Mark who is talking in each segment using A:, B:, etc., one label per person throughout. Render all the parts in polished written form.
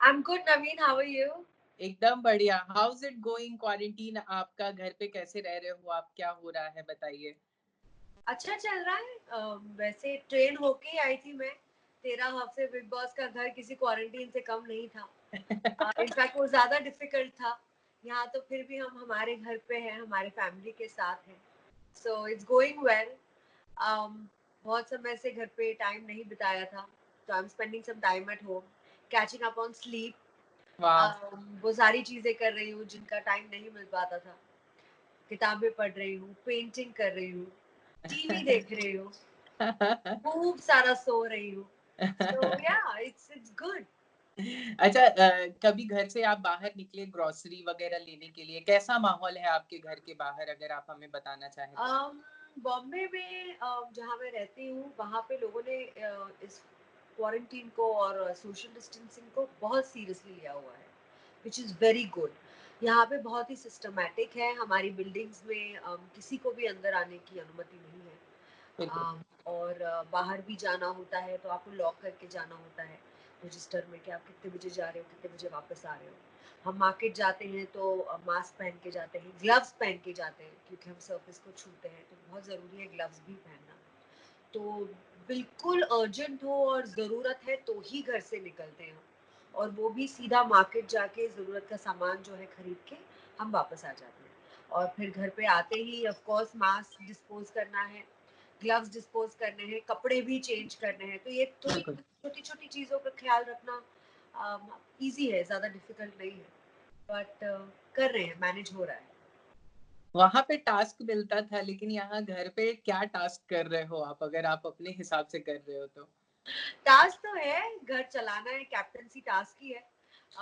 A: I'm good, Naveen. How are you?
B: एकदम बढ़िया। How is it going quarantine? आपका घर पे कैसे रह रहे हो आप? क्या हो रहा है बताइए।
A: अच्छा चल रहा है। वैसे ट्रेन होके ही आई थी मैं। 13 हफ्ते बिग बॉस का घर किसी क्वारंटीन से कम नहीं था। इनफैक्ट वो ज्यादा डिफिकल्ट था। यहाँ तो फिर भी हम हमारे घर पे हैं, हमारे फैमिली के साथ हैं। So it's going well. बहुत समय से घर पे टाइम नहीं बिताया था, तो I am spending some time at home, catching up on sleep.
B: वाह।
A: वो सारी चीजें कर रही हूँ जिनका टाइम नहीं मिल पाता था। किताबें पढ़ रही हूँ, पेंटिंग कर रही हूँ, टीवी देख रही हूँ, खूब सारा सो रही हूँ। सो या इट्स गुड।
B: अच्छा, कभी घर से आप बाहर निकले ग्रोसरी वगैरह लेने के लिए? कैसा माहौल है आपके घर के बाहर, अगर आप हमें बताना चाहें तो?
A: बॉम्बे में जहाँ मैं रहती हूँ वहाँ पे लोगों ने इस क्वारंटीन को और सोशल डिस्टेंसिंग को बहुत सीरियसली लिया हुआ है, विच इज़ वेरी गुड। यहाँ पे बहुत ही सिस्टमेटिक है। हमारी बिल्डिंग्स में किसी को भी अंदर आने की अनुमति नहीं है।
B: बिल्कुल।
A: और बाहर भी जाना होता है तो आपको लॉक करके जाना होता है रजिस्टर में कि आप कितने बजे जा रहे हो, कितने बजे वापस आ रहे हो। हम मार्केट जाते हैं तो मास्क पहन के जाते हैं, ग्लव्स पहन के जाते हैं, क्योंकि हम सर्फिस को छूते हैं तो बहुत ज़रूरी है ग्लव्स भी पहनना। तो बिल्कुल अर्जेंट हो और ज़रूरत है तो ही घर से निकलते हैं हम, और वो भी सीधा मार्केट जाके ज़रूरत का सामान जो है खरीद के हम वापस आ जाते हैं। और फिर घर पे आते ही ऑफ कोर्स मास्क डिस्पोज करना है, ग्लव्स डिस्पोज करने हैं, कपड़े भी चेंज करने हैं। तो ये थोड़ी
B: बिल्कुल।
A: छोटी छोटी चीज़ों का ख्याल रखना इजी है, ज़्यादा डिफिकल्ट नहीं है। बट कर रहे हैं, मैनेज हो रहा है।
B: वहां पे टास्क मिलता था, लेकिन यहाँ घर पे क्या टास्क कर रहे हो आप, अगर आप अपने हिसाब से कर रहे हो तो?
A: टास्क तो है, घर चलाना है, कैप्टनसी टास्क ही है।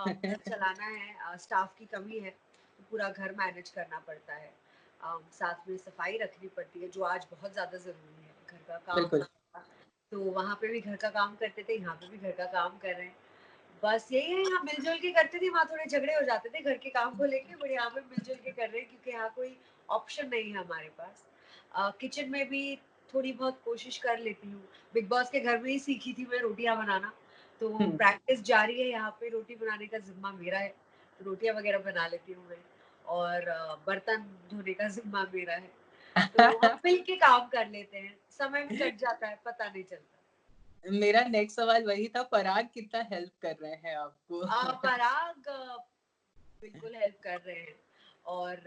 A: घर चलाना है, स्टाफ की कमी है तो पूरा घर मैनेज करना पड़ता है। साथ में सफाई रखनी पड़ती है जो आज बहुत ज़्यादा ज़रूरी है। घर का काम
B: बिल्कुल।
A: था, तो वहाँ पे भी घर का काम करते थे, यहाँ पे भी घर का काम कर रहे हैं। बस यही है, यहाँ मिलजुल के करते थे, वहाँ थोड़े झगड़े हो जाते थे घर के काम को लेके, बट यहाँ पे मिलजुल के कर रहे हैं क्योंकि यहाँ कोई ऑप्शन नहीं है हमारे पास। किचन में भी थोड़ी बहुत कोशिश कर लेती हूँ। बिग बॉस के घर में ही सीखी थी मैं रोटियां बनाना, तो प्रैक्टिस जारी है। यहाँ पे रोटी बनाने का जिम्मा मेरा है, तो रोटियां वगैरह बना लेती हूँ मैं। और बर्तन धोने का जिम्मा मेरा है, तो हम मिल के काम कर लेते हैं। समय भी कट जाता है, पता नहीं चलता।
B: मेरा नेक्स्ट सवाल वही था, पराग कितना हेल्प कर रहे हैं आपको?
A: पराग बिल्कुल हेल्प कर रहे हैं, और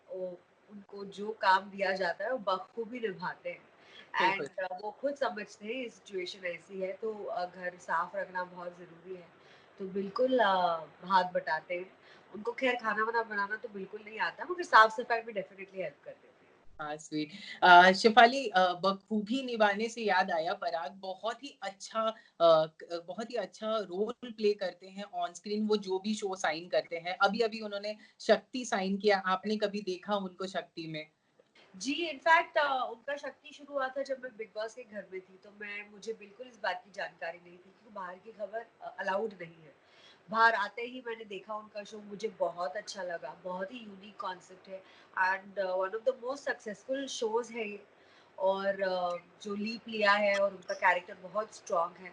A: वो उनको जो काम दिया जाता है वो बखूबी निभाते हैं।
B: बिल्कुल।
A: एंड वो खुद समझते हैं ये सिचुएशन ऐसी है, तो घर साफ रखना बहुत ज़रूरी है। तो बिल्कुल हाथ बटाते हैं। उनको खैर खाना वाना बनाना तो बिल्कुल नहीं आता, मगर साफ सफाई में डेफिनेटली हेल्प कर देते हैं।
B: हाँ, स्वीट। शेफाली, बखूबी निभाने से याद आया, पराग बहुत ही अच्छा रोल प्ले करते हैं ऑन स्क्रीन। वो जो भी शो साइन करते हैं, अभी अभी उन्होंने शक्ति साइन किया, आपने कभी देखा उनको शक्ति में?
A: जी, इनफैक्ट उनका शक्ति शुरू हुआ था जब मैं बिग बॉस के घर में थी, तो मुझे बिल्कुल इस बात की जानकारी नहीं थी क्योंकि बाहर की खबर अलाउड नहीं है। बाहर आते ही मैंने देखा उनका शो, मुझे बहुत अच्छा लगा। बहुत ही यूनिक कॉन्सेप्ट है and one of the most successful shows है ये। और जो लीप लिया है और उनका कैरेक्टर बहुत स्ट्रॉन्ग है।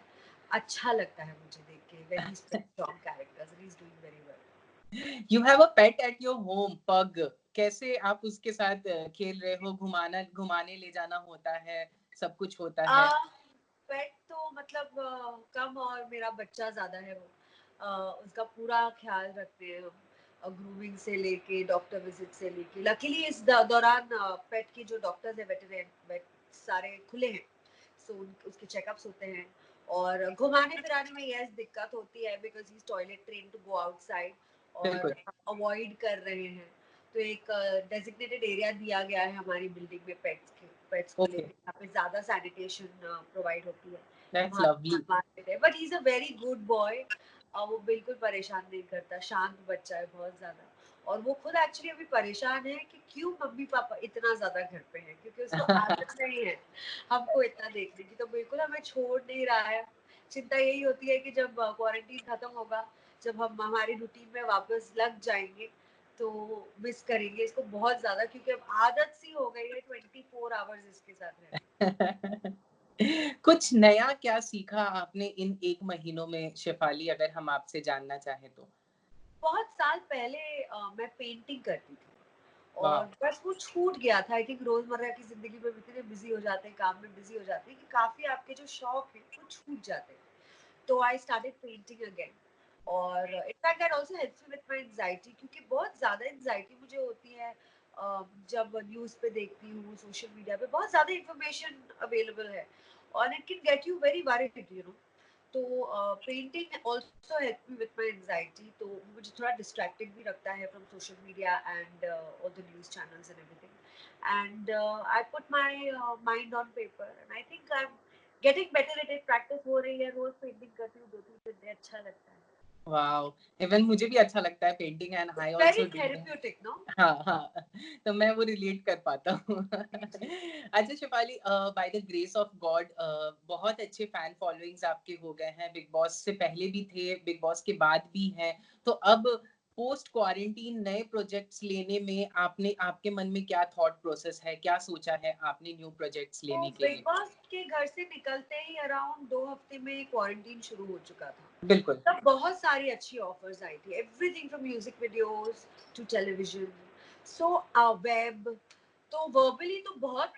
A: अच्छा लगता है मुझे देख के, when he is playing strong characters and he is doing very well.
B: You have a pet at your home, पग। कैसे आप उसके साथ खेल रहे हो? घुमाने ले जाना होता है, सब कुछ होता है।
A: पेट तो मतलब कम, और मेरा बच्चा ज्यादा है वो। उसका पूरा ख्याल रखते हैं हम, ग्रूमिंग से लेके डॉक्टर विजिट से लेके। लकीली इस दौरान पेट की जो डॉक्टर्स है, वेटरनरी वेट सारे खुले हैं, सो उसके चेकअप्स होते हैं। और घुमाने फिराने में यस दिक्कत होती है because he is toilet train to go outside, और
B: बिल्कुल।
A: अवॉइड कर रहे हैं। तो एक डेजिग्नेटेड एरिया दिया गया है हमारी बिल्डिंग में पेट्स को
B: ओके।
A: लेकर, यहाँ पे ज्यादा सैनिटेशन प्रोवाइड होती है, तो
B: दैट्स
A: वहाँ
B: लवली।
A: मार्केट है। But he is a very good boy, वो बिल्कुल परेशान नहीं करता, शांत बच्चा है बहुत ज्यादा। और वो खुद एक्चुअली अभी परेशान है कि क्यों मम्मी पापा इतना ज्यादा घर पे हैं, क्योंकि उसको आदत नहीं है हमको इतना देखने की, तो बिल्कुल हमें छोड़ नहीं रहा है। चिंता यही होती है कि जब क्वारंटीन खत्म होगा, जब हम हमारी रूटीन में वापस लग जाएंगे, तो मिस करेंगे इसको बहुत ज्यादा, क्योंकि अब आदत सी हो गई है 24 आवर्स इसके साथ रहने की।
B: कुछ नया क्या सीखा आपने इन 1 महीनों में शेफाली, अगर हम आपसे जानना चाहें तो?
A: बहुत साल पहले मैं पेंटिंग करती थी और
B: वाह!
A: बस वो छूट गया था। आई थिंक रोज़मर्रा की ज़िंदगी में इतने बिज़ी हो जाते हैं, काम में बिज़ी हो जाते हैं कि काफ़ी आपके जो शौक हैं वो छूट जाते हैं। तो आई स्टार्टेड पेंटिंग अगेन और in fact that also helps me with my anxiety क्योंकि बहुत ज़्यादा एंग्जायटी मुझे होती है जब न्यूज़ पे देखती हूँ, सोशल मीडिया पे बहुत ज़्यादा इन्फॉर्मेशन अवेलेबल है और it can get you very worried you know. तो painting also help me with my anxiety तो मुझे थोड़ा डिस्ट्रैक्टेड भी रखता है from social media and all the news channels and everything and I put my mind on paper and I think I am getting better at it. Practice हो रही है, रोज painting करती हूँ 2-3 घंटे, अच्छा लगता है।
B: वाओ! इवन मुझे भी अच्छा लगता है painting and
A: it's
B: I
A: very
B: also do that.
A: Therapeutic no?
B: हाँ, हाँ, तो मैं वो रिलेट कर पाता हूँ।
A: जी, जी।
B: अच्छा Shefali, by the grace of God बहुत अच्छे फैन फॉलोइंग्स आपके हो गए हैं, बिग बॉस से पहले भी थे, बिग बॉस के बाद भी हैं, तो अब पोस्ट क्वारंटीन नए प्रोजेक्ट्स लेने में आपने आपके मन में क्या थॉट प्रोसेस है? क्या सोचा है आपने न्यू प्रोजेक्ट्स
A: तो
B: लेने के
A: बिग
B: लिए?
A: बॉस के घर से निकलते ही अराउंड 2 हफ्ते में क्वारंटीन शुरू हो चुका था।
B: बिल्कुल,
A: तब बहुत सारी अच्छी ऑफर्स आई थी, everything from music videos to television, so web. तो वर्बली तो बहुत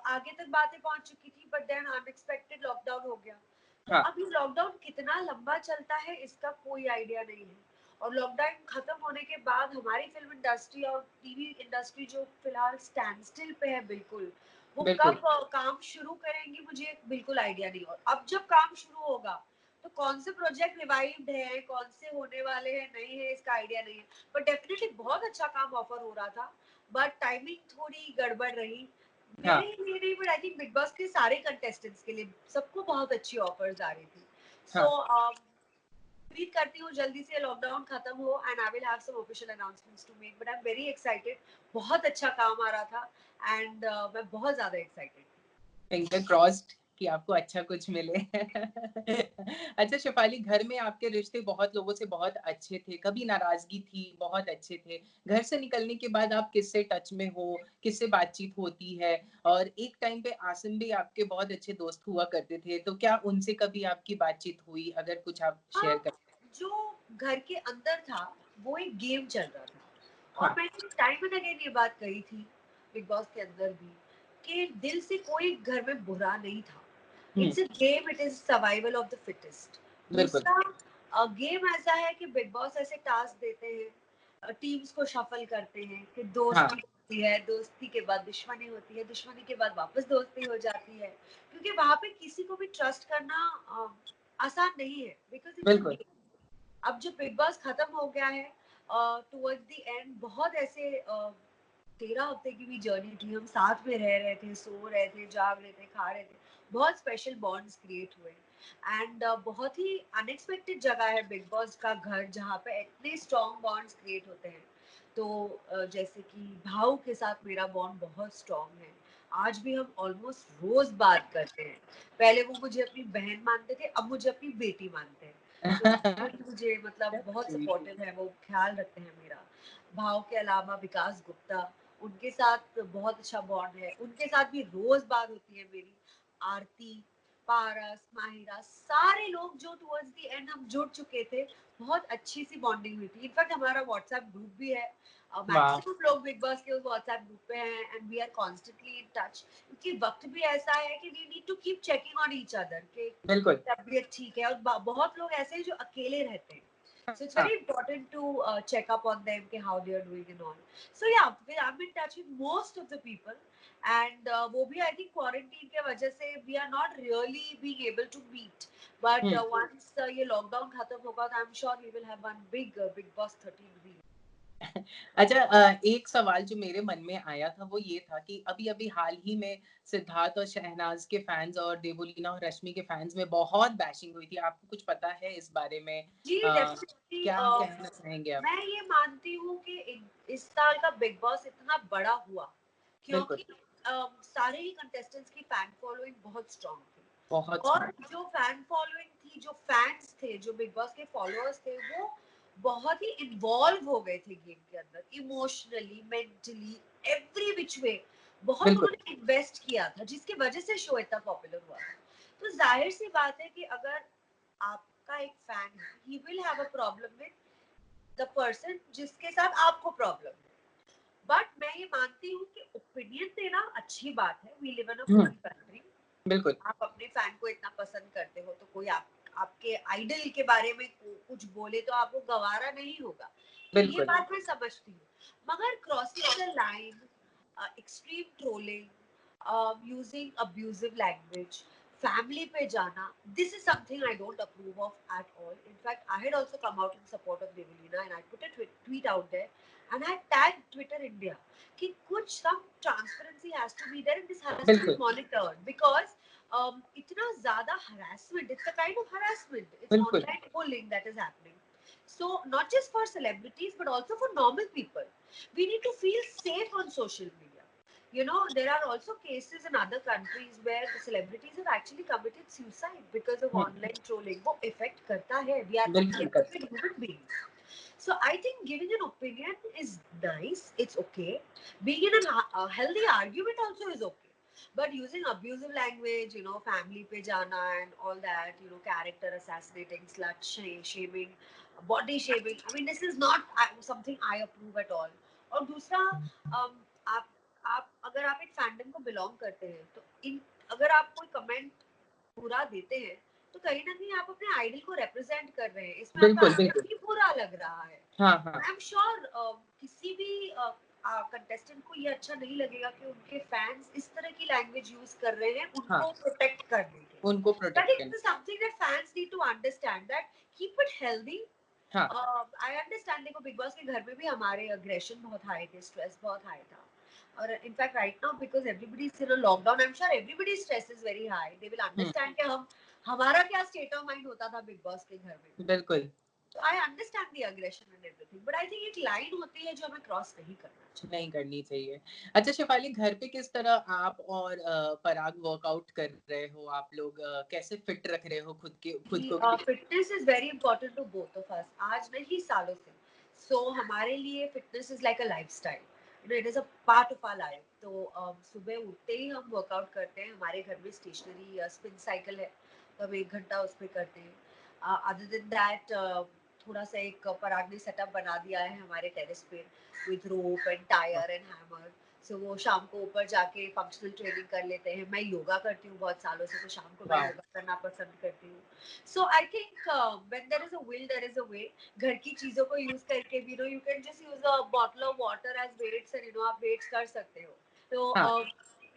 A: आगे तक बातें पहुंच चुकी थी बट देन अनएक्सपेक्टेड लॉकडाउन हो गया। तो
B: हाँ,
A: अब ये लॉकडाउन कितना लंबा चलता है इसका कोई आइडिया नहीं है और लॉकडाउन खत्म होने के बाद हमारी फिल्म इंडस्ट्री और टीवी इंडस्ट्री जो फिलहाल स्टैंड स्टिल पे है बिल्कुल, वो
B: बिल्कुल,
A: कब काम शुरू करेंगी मुझे बिल्कुल आइडिया नहीं। और अब जब काम शुरू होगा तो कौन से प्रोजेक्ट रिवाइव्ड है, कौन से होने वाले हैं, नहीं है, इसका आइडिया नहीं है। बट डेफिनेटली बहुत अच्छा काम ऑफर हो रहा था बट टाइमिंग थोड़ी गड़बड़ रही
B: हाँ,
A: मेरे लिए नहीं but I think big Boss के सारे कंटेस्टेंट्स के लिए सबको बहुत अच्छी ऑफर्स आ रही थी। सो
B: हाँ।
A: उम्मीद करती हूँ जल्दी से लॉकडाउन खत्म हो and I will have some official announcements to make but I am very excited. बहुत अच्छा काम आ रहा था एंड मैं बहुत ज्यादा एक्साइटेड थी।
B: फिंगर क्रॉस्ड कि आपको अच्छा कुछ मिले। अच्छा शेफाली, घर में आपके रिश्ते बहुत लोगों से बहुत अच्छे थे, कभी नाराज़गी थी, बहुत अच्छे थे। घर से निकलने के बाद आप किससे टच में हो, किससे बातचीत होती है? और एक टाइम पे आसिम भी आपके बहुत अच्छे दोस्त हुआ करते थे, तो क्या उनसे कभी आपकी बातचीत हुई? अगर कुछ आप शेयर
A: हाँ,
B: कर।
A: जो घर के अंदर था वो एक गेम चल रहा था और
B: हाँ,
A: मैंने टाइम एंड अगेन ये बात कही थी बिग बॉस के अंदर भी कि दिल से कोई घर में बुरा नहीं था।
B: Hmm,
A: it's a game, it is survival of the fittest.
B: बिल्कुल।
A: दूसरा गेम ऐसा है कि बिग बॉस ऐसे टास्क देते हैं, टीम्स को शफल करते हैं कि
B: हाँ,
A: दोस्ती होती है, दोस्ती के बाद दुश्मनी होती है, दुश्मनी के बाद वापस दोस्ती हो जाती है क्योंकि वहां पे किसी को भी ट्रस्ट करना आसान नहीं है बिकॉज इट्स अ
B: बिल्कुल।
A: गेम। अब जो बिग बॉस खत्म हो गया है टुवर्ड्स द एंड बहुत ऐसे 13 हफ्ते की भी जर्नी थी, हम साथ में रह रहे थे, सो रहे थे, जाग रहे थे, खा रहे थे, बहुत स्पेशल बॉन्ड्स क्रिएट हुए एंड बहुत ही अनएक्सपेक्टेड जगह है बिग बॉस का घर जहाँ पे इतने स्ट्रॉन्ग बॉन्ड्स क्रिएट होते हैं। तो जैसे कि भाऊ के साथ मेरा बॉन्ड बहुत स्ट्रॉन्ग है, आज भी हम ऑलमोस्ट रोज बात करते हैं। पहले वो मुझे अपनी बहन मानते थे, अब मुझे अपनी बेटी मानते हैं। तो वो भी मुझे मतलब बहुत
B: स्वीट।
A: सपोर्टिव है, वो ख्याल रखते हैं मेरा। भाव के अलावा विकास गुप्ता, उनके साथ बहुत अच्छा बॉन्ड है, उनके साथ भी रोज बात होती है मेरी। आरती, पारस, माहिरा, सारे लोग जो टुवर्ड्स द एंड हम जुड़ चुके थे, बहुत अच्छी सी बॉन्डिंग हुई थी। इनफैक्ट हमारा व्हाट्सएप ग्रुप भी है,
B: वाह!
A: मैक्सिमम लोग बिग बॉस के उस व्हाट्सएप ग्रुप पे हैं and we are constantly in touch क्योंकि वक्त भी ऐसा है कि we need to keep checking on each other के
B: बिल्कुल।
A: तबीयत ठीक है और बहुत लोग ऐसे हैं जो अकेले रहते हैं। So it's
B: हाँ।
A: very important to check up on them, कि how they are doing and all. So yeah, I'm in touch with most of the people and वो भी I think quarantine के वजह से we are not really being able to meet. But
B: hmm.
A: once ये lockdown खत्म होगा तो I'm sure we will have one big Boss 13 reel.
B: अच्छा, एक सवाल जो मेरे मन में आया था वो ये था कि अभी-अभी हाल ही में सिद्धार्थ और शहनाज़ के फैन्स और देवोलीना और रश्मि के फैन्स में बहुत बैशिंग हुई थी। आपको कुछ पता है इस बारे में?
A: जी डेफिनेटली
B: क्या कहना चाहेंगे आप?
A: मैं ये मानती हूँ कि इस साल का बिग बॉस इतना बड़ा हुआ
B: बिल्कुल,
A: क्योंकि सारे ही कंटेस्टेंट्स की फैन फॉलोइंग बहुत स्ट्रांग थी
B: बहुत
A: और
B: स्ट्रॉन्ग।
A: जो फैन फॉलोइंग थी, जो फैंस थे, जो बिग बॉस के फॉलोअर्स थे, वो बहुत ही इन्वॉल्व हो गए थे गेम के अंदर, इमोशनली, मेंटली, एवरी विच वे बहुत
B: बिल्कुल,
A: उन्होंने इन्वेस्ट किया था जिसकी वजह से शो इतना पॉपुलर हुआ था। तो जाहिर सी बात है कि अगर आपका एक फैन है, he will have a problem with the person जिसके साथ आपको प्रॉब्लम है। बट मैं ये मानती हूँ कि ओपिनियन देना अच्छी बात है, we live in a free country.
B: बिल्कुल।
A: आप अपने फैन को इतना पसंद करते हो तो कोई आपके आइडल के बारे में कुछ बोले तो आपको गवारा नहीं होगा, तो ये
B: बिल्कुल।
A: बात मैं समझती हूँ। मगर crossing the line, extreme trolling, using abusive language, family पे जाना, this is something I don't approve of at all. In fact I had also come out in support of Devoleena and I put a tweet out there and I tag Twitter India कि कुछ some transparency has to be there and this has to be
B: बिल्कुल।
A: monitored because itna zyada harassment, it's a kind of harassment, it's
B: बिल्कुल।
A: online bullying that is happening. So not just for celebrities but also for normal people, we need to feel safe on social media. You know, there are also cases in other countries where the celebrities have actually committed suicide because of online trolling. वो effect करता है, we are not
B: बिल्कुल कर
A: perfect human beings. So I think giving an opinion is nice. It's okay. Being in a healthy argument also is okay. But using abusive language, you know, family pe jana and all that, you know, character assassinating, slut shaming, body shaming. I mean, this is not something I approve at all. और दूसरा, आप अगर आप एक fandom को belong करते हैं तो इन अगर आप कोई कमेंट बुरा देते हैं तो कहीं ना कहीं आप अपने आइडल को रिप्रेजेंट कर रहे हैं, इसमें आपका
B: बिल्कुल,
A: अपना
B: बिल्कुल।
A: ही बुरा लग रहा है।
B: हाँ, हाँ।
A: आई एम श्योर किसी भी कंटेस्टेंट को ये अच्छा नहीं लगेगा कि उनके फैंस इस तरह की लैंग्वेज यूज कर रहे हैं
B: हाँ,
A: उनको प्रोटेक्ट करने के लिए।
B: उनको
A: दैट
B: प्रोटेक्ट करना।
A: Is something that fans need to understand, that keep it healthy.
B: हाँ,
A: आई अंडरस्टैंड, देखो बिग बॉस के घर में भी हमारे अग्रेशन बहुत हाई थे, स्ट्रेस बहुत हाई था। और in fact right now because everybody is in a lockdown, I am sure everybody stress is very high, they will
B: hmm,
A: understand कि हम हमारा क्या स्टेट ऑफ माइंड होता था बिग बॉस के घर में।
B: बिल्कुल।
A: So I understand the aggression and everything, but I think एक लाइन होती है जो हमें क्रॉस नहीं करना चाहिए।
B: नहीं करनी चाहिए। अच्छा शेफाली, घर पे किस तरह आप और पराग वर्कआउट कर रहे हो? आप लोग कैसे फिट रख रहे हो खुद को?
A: Fitness is very important to both of us, आज नहीं सालों से। सो हमारे लिए fitness is like a lifestyle, you know, it is a part of our life. तो सुबह उठते ही हम वर्कआउट करते हैं, हमारे घर में स्टेशनरी स्पिन साइकिल है तो हम 1 घंटा उस पर करते हैं। अदर देन दैट थोड़ा सा एक पराग ने सेटअप बना दिया है हमारे टेरेस पे with rope and tyre and hammer. So वो शाम को ऊपर जाके फंक्शनल ट्रेनिंग कर लेते हैं। मैं योगा करती हूँ बहुत सालों से, तो शाम को मैं
B: वाह!
A: योगा करना पसंद करती हूँ। So I think when there is a will, there is a way. घर की चीजों को यूज करके भी, you know, you can just use a bottle of water as weights and you know आप weights कर सकते हो। तो
B: हाँ,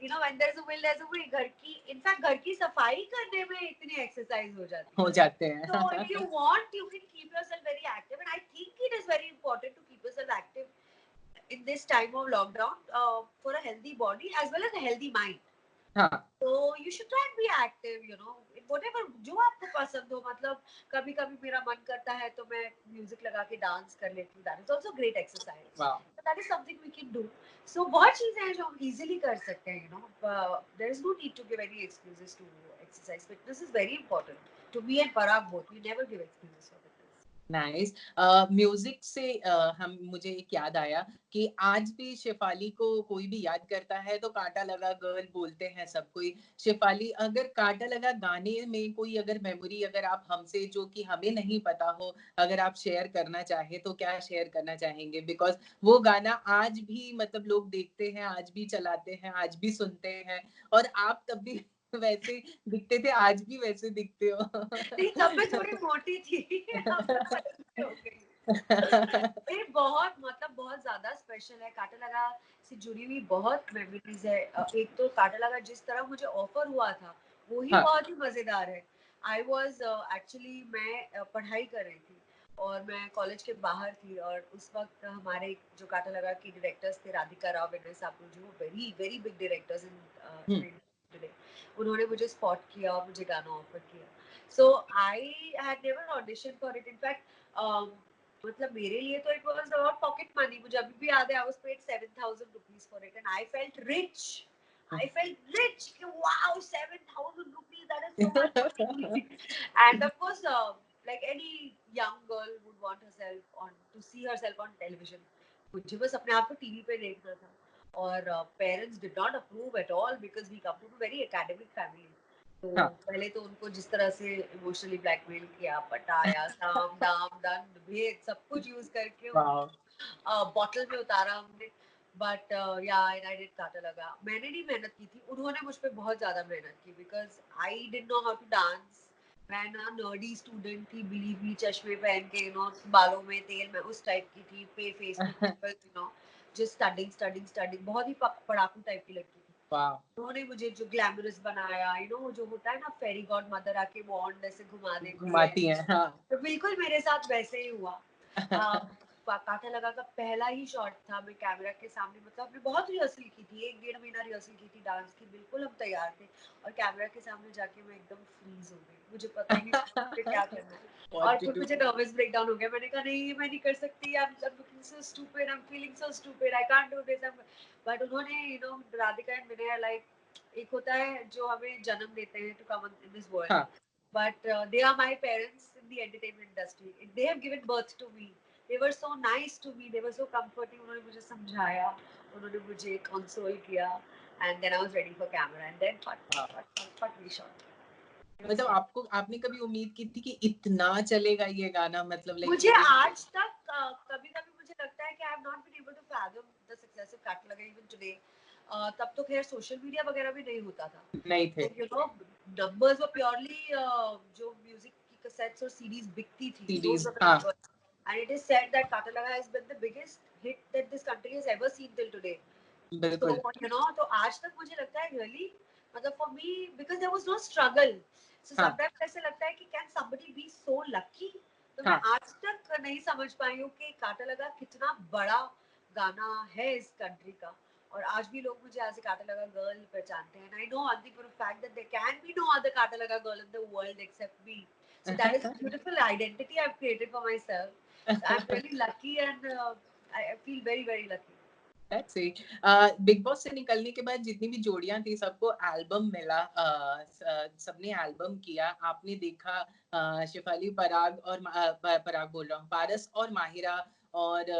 A: you know when there is a will, there is a way। घर की इनफैक्ट घर की सफाई करने में इतनी एक्सरसाइज हो जाती
B: हो
A: है।
B: जाते
A: So if you
B: हैं।
A: want, you can keep yourself very active, and I think it is very important to keep yourself active in this time of lockdown for a healthy body as well as a healthy mind.
B: हाँ,
A: तो you should try be active, you know, whatever जो आपको पसंद हो। मतलब कभी कभी मेरा मन करता है तो मैं म्यूजिक लगा के डांस कर लेती हूँ, that is also great exercise,
B: वाह!
A: That is something we can do. So बहुत चीजें हैं जो हम इजीली कर सकते हैं, you know, there is no need to give any excuses to exercise. Fitness is very important to me and Parag both, we never give excuses for fitness.
B: Nice. Music से हम मुझे एक याद आया कि आज भी शेफाली को कोई भी याद करता है तो कांटा लगा गर्ल बोलते हैं सब कोई। शेफाली, अगर कांटा लगा गाने में कोई अगर मेमोरी अगर आप हमसे जो कि हमें नहीं पता हो, अगर आप शेयर करना चाहें तो क्या शेयर करना चाहेंगे? बिकॉज़ वो गाना आज भी मतलब लोग देखते हैं, आज भी चलाते हैं, आज भी सुनते हैं और आप तब भी वैसे दिखते थे, आज भी वैसे दिखते
A: नहीं, तब मैं
B: हो।
A: थोड़ी मोटी थी अब मैं पतली हो गई। ये बहुत मतलब बहुत ज्यादा स्पेशल है। कांटा लगा से जुड़ी हुई बहुत मेमोरीज है। एक तो कांटा लगा जिस तरह मुझे ऑफर हुआ था वो ही
B: हाँ,
A: बहुत ही मजेदार है। आई वॉज एक्चुअली मैं पढ़ाई कर रही थी और मैं कॉलेज के बाहर थी, और उस वक्त हमारे जो कांटा लगा के डायरेक्टर्स थे, राधिका राव, विनय सापू, जो वेरी वेरी बिग डायरेक्टर्स
B: हुँ,
A: इन टुडे, उन्होंने मुझे स्पॉट किया और मुझे गाना ऑफर किया। So I had never audition for it. In fact मतलब मेरे लिए तो it was about pocket money. मुझे अभी भी याद है, I was paid 7000 rupees for it and I felt rich.
B: Hmm.
A: I felt rich. Wow, 7,000 rupees, that is so much money. And of course, like any young girl would want herself on to see herself on television. मुझे बस अपने आप को TV पे देखना था। और parents did not approve at all because we come from a very academic family. तो
B: हाँ,
A: पहले तो उनको जिस तरह से इमोशनली ब्लैकमेल किया, पटाया, साम, दाम, दंड, भेद सब कुछ यूज़ करके
B: वाओ!
A: उनको बॉटल में उतारा हमने। बट या एंड आई डिड काटा लगा। मैंने नहीं मेहनत की थी, उन्होंने मुझ पे बहुत ज़्यादा मेहनत की because I did know how to dance. मैं ना नर्डी स्टूडेंट थी, बिलीव मी, चश्मे पहन के, बालों में तेल, मैं उस टाइप की थी, पे फेस में pimples, just studying, studying, studying, बहुत ही पढ़ाकू टाइप की लड़की थी।
B: वाओ!
A: उन्होंने मुझे जो ग्लैमरस बनाया, जो होता है ना फेरी गॉड मदर आके वॉन्ड ऐसे घुमा देती है,
B: घुमाती हैं, हाँ।
A: तो बिल्कुल मेरे साथ वैसे ही हुआ। कांटा लगा का पहला ही शॉट था, मैं कैमरा के सामने, मतलब हमने बहुत रिहर्सल की थी, 1 डेढ़ महीना रिहर्सल की थी डांस की, बिल्कुल हम तैयार थे, और कैमरा के सामने जाके मैं एकदम फ्रीज हो गई, मुझे पता ही नहीं था मुझे क्या करना है।
B: बहुत
A: और फिर
B: ब्यूटीफुल।
A: मुझे नर्वस ब्रेकडाउन हो गया, मैंने कहा नहीं ये मैं नहीं कर सकती, I am looking so stupid, I am feeling so stupid, I can't do this. But उन्होंने राधिका एंड विनय लाइक, एक होता है जो हमें जन्म देते हैं to come in this world,
B: हाँ,
A: but they are my parents in the entertainment industry. They have given birth to me. They were so nice to me. They were so comforting. उन्होंने मुझे समझाया, उन्होंने मुझे console किया, and then I was ready for camera. And then फट we shot. It was
B: मतलब
A: fun.
B: आपको आपने कभी उम्मीद की थी कि इतना चलेगा ये गाना, मतलब लाइक
A: मुझे
B: एक
A: आज तक कभी-कभी मुझे लगता है कि I have not been able to fathom the success of Kaanta Laga even today. तब तो खैर सोशल मीडिया वगैरह भी नहीं होता था।
B: नहीं थे,
A: तो नंबर्स वर प्योरली जो म्यूजिक की कैसेट्स और सीडीज बिकती थी, दोस
B: सीरीज़,
A: वर द
B: हाँ,
A: numbers, and it is said that Kaanta Laga has been the biggest hit that this country has ever seen till today. तो
B: बिल्कुल,
A: तो आज तक मुझे लगता है रियली, मतलब for me, because there was no struggle, so
B: हाँ,
A: समटाइम्स ऐसे लगता है कि can somebody be so lucky. तो मैं
B: हाँ,
A: आज तक नहीं समझ पाई हूँ कि काटा लगा कितना बड़ा गाना है इस कंट्री का, और आज भी लोग मुझे एज ए काटा लगा गर्ल पहचानते हैं। I know one thing for a fact that there can be no other Kaanta Laga girl in the world except me, so that is beautiful identity I have created for myself. So I am really lucky and I feel very very lucky.
B: That's it. Bigg Boss से निकलने के बाद जितनी भी जोड़ियाँ थी सबको album मिला, सबने एल्बम किया। आपने देखा शेफाली, पराग और पराग बोल रहा हूँ, पारस और माहिरा और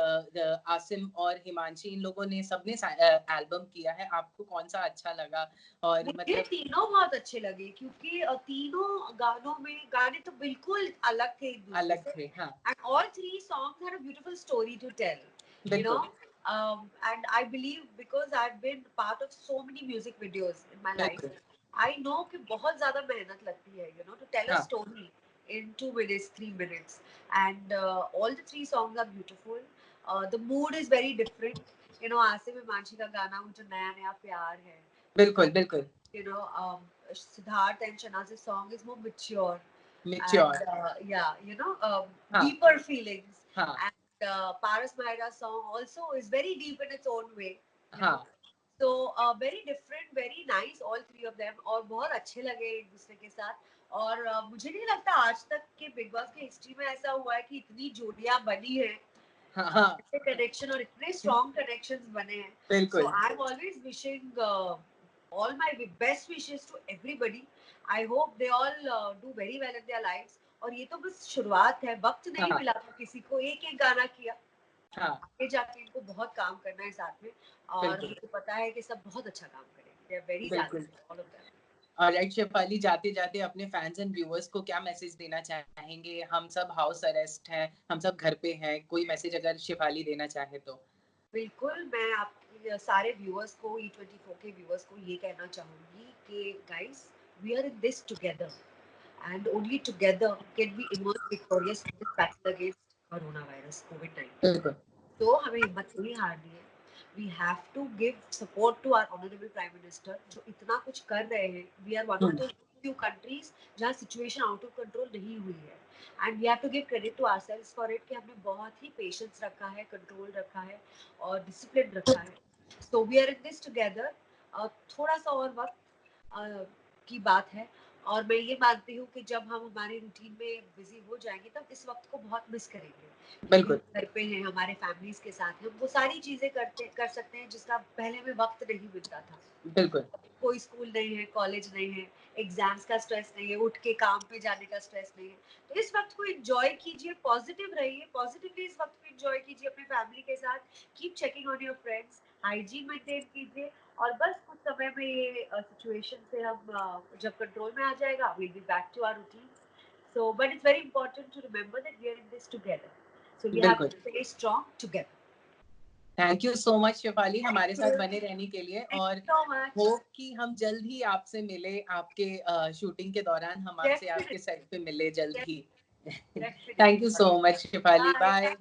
B: आसिम और हिमांशी, इन लोगों ने सबने एल्बम किया है। आपको कौन-सा अच्छा लगा? और
A: मुझे
B: मतलब
A: तीनों बहुत अच्छे लगे क्योंकि तीनों गानों में गाने तो बिल्कुल अलग थे एक दूसरे
B: अलग
A: से,
B: थे, हाँ,
A: and all three songs had a beautiful story to tell, you know
B: बिल्कुल,
A: and I believe because I've been part of so many music videos in my life,
B: बिल्कुल,
A: I know कि बहुत ज्यादा मेहनत लगती है, to tell a
B: हाँ,
A: story in 2 minutes 3 minutes, and all the three songs are beautiful. The mood is very different, Asif Himanshi का गाना वो जो नया नया प्यार है,
B: बिल्कुल, बिल्कुल,
A: you know, Siddharth and Shanaz's song is more mature
B: mature,
A: and
B: हाँ,
A: deeper feelings.
B: हाँ,
A: And Paras Mahira's song also is very deep in its own way, you know.
B: हाँ,
A: So very different, very nice, all three of them. और बहुत अच्छे लगे एक दूसरे के साथ। और मुझे नहीं लगता आज तक के बिग बॉस के हिस्ट्री में ऐसा हुआ है कि इतनी जोड़ियां बनी हैं,
B: हाँ, हाँ,
A: ऐसे कनेक्शन और इतने स्ट्रॉन्ग कनेक्शंस बने हैं। सो
B: बिल्कुल,
A: I am always wishing all my best wishes to everybody. I hope they all do very well in their lives. और ये तो बस शुरुआत है, वक्त नहीं
B: हाँ,
A: मिला था किसी को, एक एक गाना किया,
B: हाँ,
A: आगे जाके इनको बहुत काम करना है साथ में, और
B: बिल्कुल,
A: मुझे पता है कि सब बहुत अच्छा काम करेंगे। They are very
B: बिल्कुल।
A: talented, all of them.
B: Alright Shefali, जाते-जाते अपने फैन्स एंड व्यूअर्स को क्या मैसेज देना चाहेंगे? हम सब हाउस अरेस्ट हैं, हम सब घर पे हैं, कोई मैसेज अगर शेफाली देना चाहे तो?
A: बिल्कुल, मैं आपके सारे व्यूअर्स को, E24 के व्यूअर्स को ये कहना चाहूँगी कि guys, we are in this together, and only together can we emerge victorious in this battle against coronavirus COVID-19.
B: बिल्कुल।
A: तो हमें हिम्मत नहीं हारनी है। We have to give support to our honourable prime minister जो इतना कुछ कर रहे हैं। We are one of
B: hmm,
A: the few countries जहाँ सिचुएशन आउट ऑफ कंट्रोल नहीं हुई है, and we have to give credit to ourselves for it कि हमने बहुत ही पेशेंस रखा है, कंट्रोल रखा है और डिसिप्लिन रखा है। So we are in this together. थोड़ा सा और वक्त की बात है, और मैं ये मानती हूँ कि जब हम हमारे रूटीन में बिजी हो जाएंगे तब इस वक्त को बहुत मिस करेंगे, क्योंकि
B: बिल्कुल,
A: हम घर पे हैं, हमारे फैमिलीज के साथ हैं, वो सारी चीजें कर सकते हैं जिसका पहले में वक्त नहीं मिलता था।
B: बिल्कुल।
A: कोई स्कूल नहीं है, कॉलेज नहीं है, एग्जाम्स का स्ट्रेस नहीं है, उठ के काम पे जाने का स्ट्रेस नहीं है। तो इस वक्त को एंजॉय कीजिए, पॉजिटिव रहिए, पॉजिटिवली इस वक्त को एंजॉय कीजिए अपने फैमिली के साथ। Keep checking on your friends, hygiene maintain कीजिए, और बस कुछ समय में ये सिचुएशन से हम जब कंट्रोल में आ जाएगा, will be back to our routine. So, but it's very important to remember that we are in this together. So we have
B: बिल्कुल।
A: to stay strong together.
B: Thank you so much Shefali
A: Thank
B: हमारे साथ
A: you.
B: बने रहने के लिए,
A: Thank
B: और
A: you so much.
B: Hope कि हम जल्द ही आपसे मिले, आपके शूटिंग के दौरान हम आपसे
A: Definitely,
B: आपके सेट पे मिले जल्द ही।
A: definitely,
B: thank you
A: definitely.
B: So much Shefali,
A: Bye.
B: Bye.